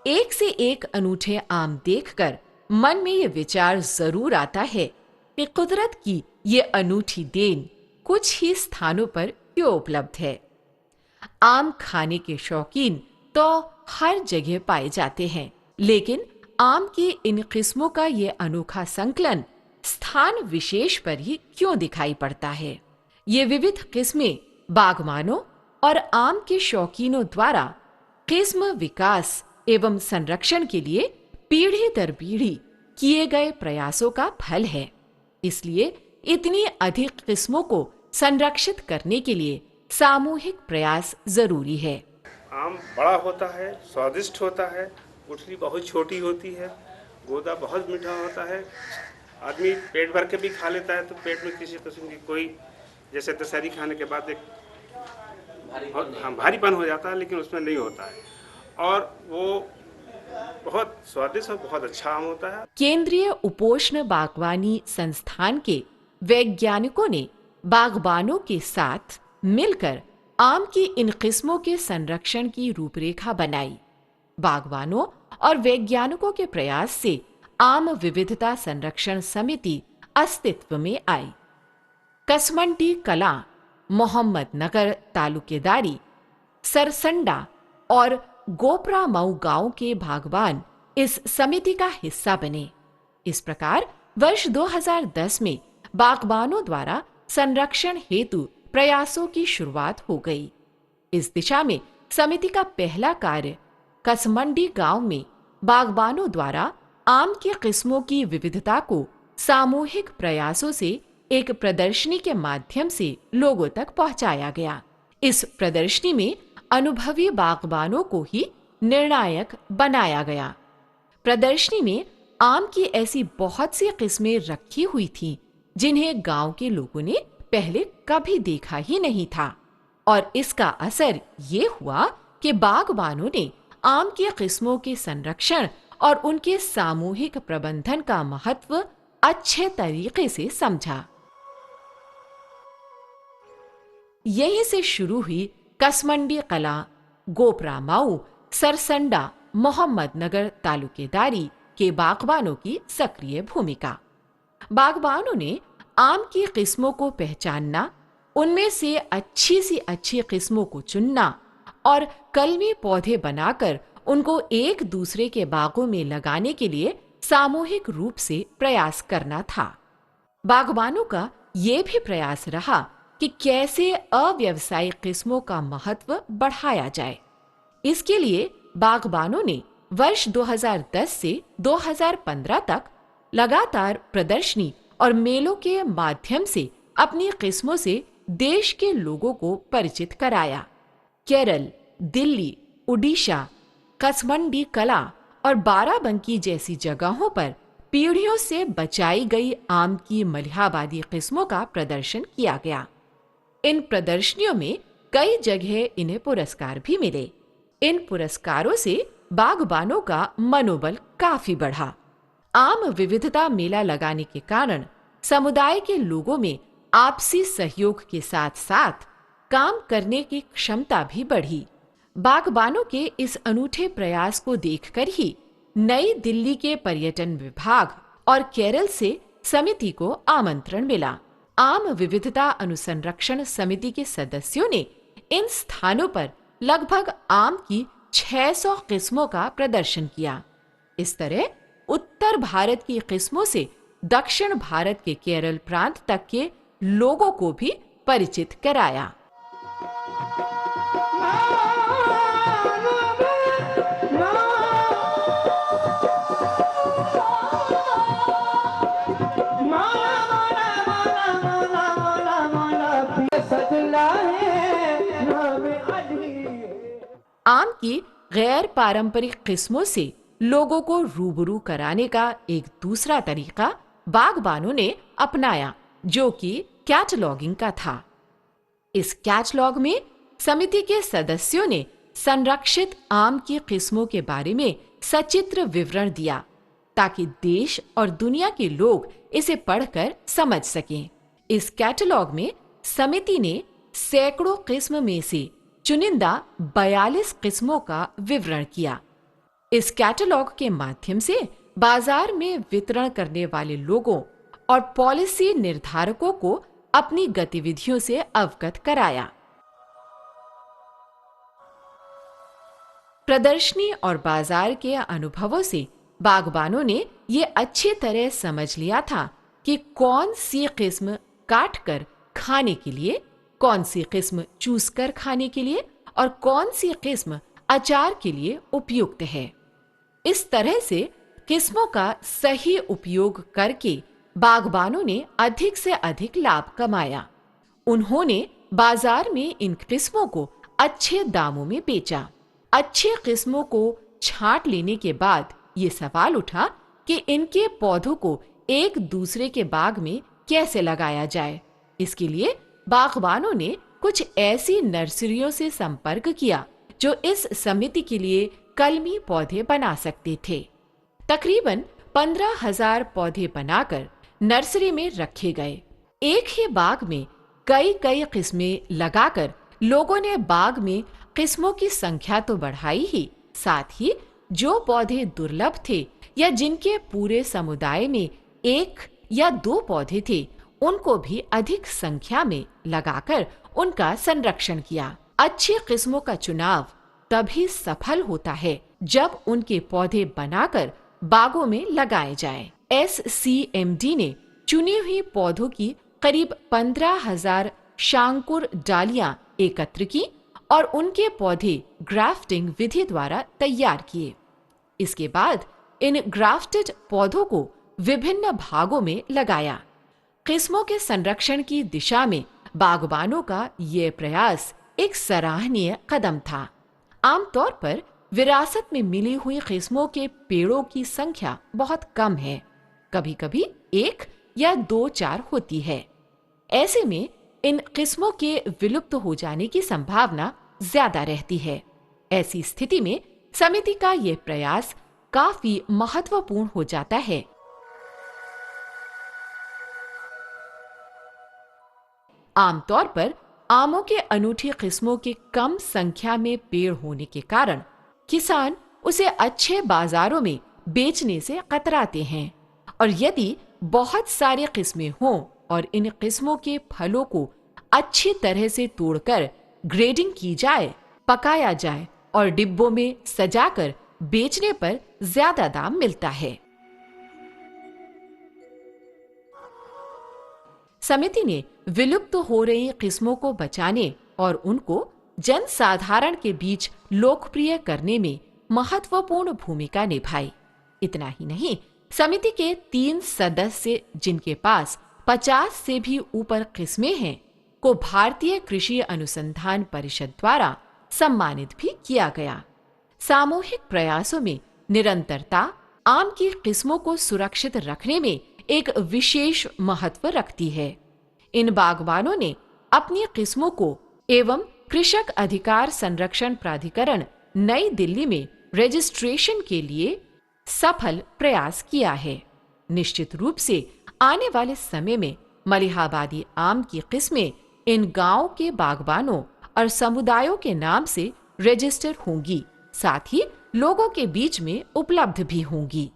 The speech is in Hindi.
एक से एक अनूठे आम देखकर मन में ये विचार जरूर आता है कि कुदरत की ये अनूठी देन कुछ ही स्थानों पर क्यों उपलब्ध है। आम खाने के शौकीन तो हर जगह पाए जाते हैं, लेकिन आम की इन किस्मों का ये अनोखा संकलन स्थान विशेष पर ही क्यों दिखाई पड़ता है। ये विविध किस्में बागवानों और आम के शौकीनों द्वारा किस्म विकास एवं संरक्षण के लिए पीढ़ी दर पीढ़ी किए गए प्रयासों का फल है। इसलिए इतनी अधिक किस्मों को संरक्षित करने के लिए सामूहिक प्रयास जरूरी है। आम बड़ा होता है, स्वादिष्ट होता है, गुठली बहुत छोटी होती है, गूदा बहुत मीठा होता है। आदमी पेट भर के भी खा लेता है तो पेट में किसी किस्म की कोई, जैसे दशहरी खाने के बाद एक भारीपन हो जाता है, लेकिन उसमें नहीं होता है और वो बहुत स्वादिष्ट और बहुत अच्छा आम होता है। केंद्रीय उपोष्ण बागवानी संस्थान के वैज्ञानिकों ने बागबानों के साथ मिलकर आम की इन किस्मों के संरक्षण की रूपरेखा बनाई। बागवानों और वैज्ञानिकों के प्रयास से आम विविधता संरक्षण समिति अस्तित्व में आई। कसमंडी कलां, मोहम्मद नगर तालुकेदारी, सरसंडा और गोपरामऊ गांव के बागवान इस समिति का हिस्सा बने। इस प्रकार वर्ष 2010 में बागबानों द्वारा संरक्षण हेतु प्रयासों की शुरुआत हो गई। इस दिशा में समिति का पहला कार्य कसमंडी गांव में बागबानों द्वारा आम की किस्मों की विविधता को सामूहिक प्रयासों से एक प्रदर्शनी के माध्यम से लोगों तक पहुंचाया गया। इस प्रदर्शनी में अनुभवी बागबानों को ही निर्णायक बनाया गया। प्रदर्शनी में आम की ऐसी बहुत सी किस्में रखी हुई थीं जिन्हें गांव के लोगों ने पहले कभी देखा ही नहीं था, और इसका असर ये हुआ कि बागबानों ने आम की किस्मों के संरक्षण और उनके सामूहिक प्रबंधन का महत्व अच्छे तरीके से समझा। यहीं से शुरू हुई कसमंडी कलां, गोपरामऊ, सरसंडा, मोहम्मद नगर तालुकेदारी के बागबानों की सक्रिय भूमिका। बागबानों ने आम की किस्मों को पहचानना, उनमें से अच्छी किस्मों को चुनना और कलमी पौधे बनाकर उनको एक दूसरे के बागों में लगाने के लिए सामूहिक रूप से प्रयास करना था। बागबानों का ये भी प्रयास रहा कि कैसे अव्यावसायिक किस्मों का महत्व बढ़ाया जाए। इसके लिए बागबानों ने वर्ष 2010 से 2015 तक लगातार प्रदर्शनी और मेलों के माध्यम से अपनी किस्मों से देश के लोगों को परिचित कराया। केरल, दिल्ली, उड़ीसा, कसमंडी कलां और बाराबंकी जैसी जगहों पर पीढ़ियों से बचाई गई आम की मलिहाबादी किस्मों का प्रदर्शन किया गया। इन प्रदर्शनियों में कई जगह इन्हें पुरस्कार भी मिले। इन पुरस्कारों से बागबानों का मनोबल काफी बढ़ा। आम विविधता मेला लगाने के कारण समुदाय के लोगों में आपसी सहयोग के साथ साथ काम करने की क्षमता भी बढ़ी। बागबानों के इस अनूठे प्रयास को देखकर ही नई दिल्ली के पर्यटन विभाग और केरल से समिति को आमंत्रण मिला। आम विविधता अनुसंरक्षण समिति के सदस्यों ने इन स्थानों पर लगभग आम की 600 किस्मों का प्रदर्शन किया। इस तरह उत्तर भारत की किस्मों से दक्षिण भारत के केरल प्रांत तक के लोगों को भी परिचित कराया। आम की गैर पारंपरिक किस्मों से लोगों को रूबरू कराने का एक दूसरा तरीका बागबानों ने अपनाया, जो कि कैटलॉगिंग का था। इस कैटलॉग में समिति के सदस्यों ने संरक्षित आम की किस्मों के बारे में सचित्र विवरण दिया ताकि देश और दुनिया के लोग इसे पढ़कर समझ सकें। इस कैटलॉग में समिति ने सैकड़ों किस्म में से चुनिंदा 42 किस्मों का विवरण किया। इस कैटलॉग के माध्यम से बाजार में वितरण करने वाले लोगों और पॉलिसी निर्धारकों को अपनी गतिविधियों से अवगत कराया। प्रदर्शनी और बाजार के अनुभवों से बागबानों ने ये अच्छी तरह समझ लिया था कि कौन सी किस्म काट कर खाने के लिए, कौन सी किस्म चूस कर खाने के लिए और कौन सी किस्म अचार के लिए उपयुक्त है। इस तरह से किस्मों का सही उपयोग करके बागबानों ने अधिक से अधिक लाभ कमाया। उन्होंने बाजार में इन किस्मों को अच्छे दामों में बेचा। अच्छी किस्मों को छांट लेने के बाद ये सवाल उठा कि इनके पौधों को एक दूसरे के बाग में कैसे लगाया जाए। इसके लिए बागबानों ने कुछ ऐसी नर्सरियों से संपर्क किया जो इस समिति के लिए कलमी पौधे बना सकते थे। तकरीबन 15,000 पौधे बनाकर नर्सरी में रखे गए। एक ही बाग में कई कई किस्में लगाकर लोगों ने बाग में किस्मों की संख्या तो बढ़ाई ही, साथ ही जो पौधे दुर्लभ थे या जिनके पूरे समुदाय में 1 या 2 पौधे थे, उनको भी अधिक संख्या में लगाकर उनका संरक्षण किया। अच्छी किस्मों का चुनाव तभी सफल होता है जब उनके पौधे बनाकर बागों में लगाए जाएं। SCMD ने चुनी हुई पौधों की करीब 15,000 शांकुर डालियां एकत्र की और उनके पौधे ग्राफ्टिंग विधि द्वारा तैयार किए। इसके बाद इन ग्राफ्टेड पौधों को विभिन्न भागों में लगाया। किस्मों के संरक्षण की दिशा में बागबानों का ये प्रयास एक सराहनीय कदम था। आमतौर पर विरासत में मिली हुई किस्मों के पेड़ों की संख्या बहुत कम है, कभी-कभी 1 या 2-4 होती है। ऐसे में इन किस्मों के विलुप्त हो जाने की संभावना ज्यादा रहती है। ऐसी स्थिति में समिति का यह प्रयास काफी महत्वपूर्ण हो जाता है। आमतौर पर आमों के अनूठी किस्मों के कम संख्या में पेड़ होने के कारण किसान उसे अच्छे बाजारों में बेचने से कतराते हैं, और यदि बहुत सारी किस्में हों और इन किस्मों के फलों को अच्छी तरह से तोड़कर ग्रेडिंग की जाए, पकाया जाए और डिब्बों में सजाकर बेचने पर ज्यादा दाम मिलता है। समिति ने विलुप्त हो रही किस्मों को बचाने और उनको जन साधारण के बीच लोकप्रिय करने में महत्वपूर्ण भूमिका निभाई। इतना ही नहीं, समिति के 3 सदस्य जिनके पास 50 से भी ऊपर किस्में हैं, को भारतीय कृषि अनुसंधान परिषद द्वारा सम्मानित भी किया गया। सामूहिक प्रयासों में निरंतरता आम की किस्मों को सुरक्षित रखने में एक विशेष महत्व रखती है। इन बागबानों ने अपनी किस्मों को एवं कृषक अधिकार संरक्षण प्राधिकरण नई दिल्ली में रजिस्ट्रेशन के लिए सफल प्रयास किया है। निश्चित रूप से आने वाले समय में मलिहाबादी आम की किस्में इन गांव के बागबानों और समुदायों के नाम से रजिस्टर होंगी, साथ ही लोगों के बीच में उपलब्ध भी होंगी।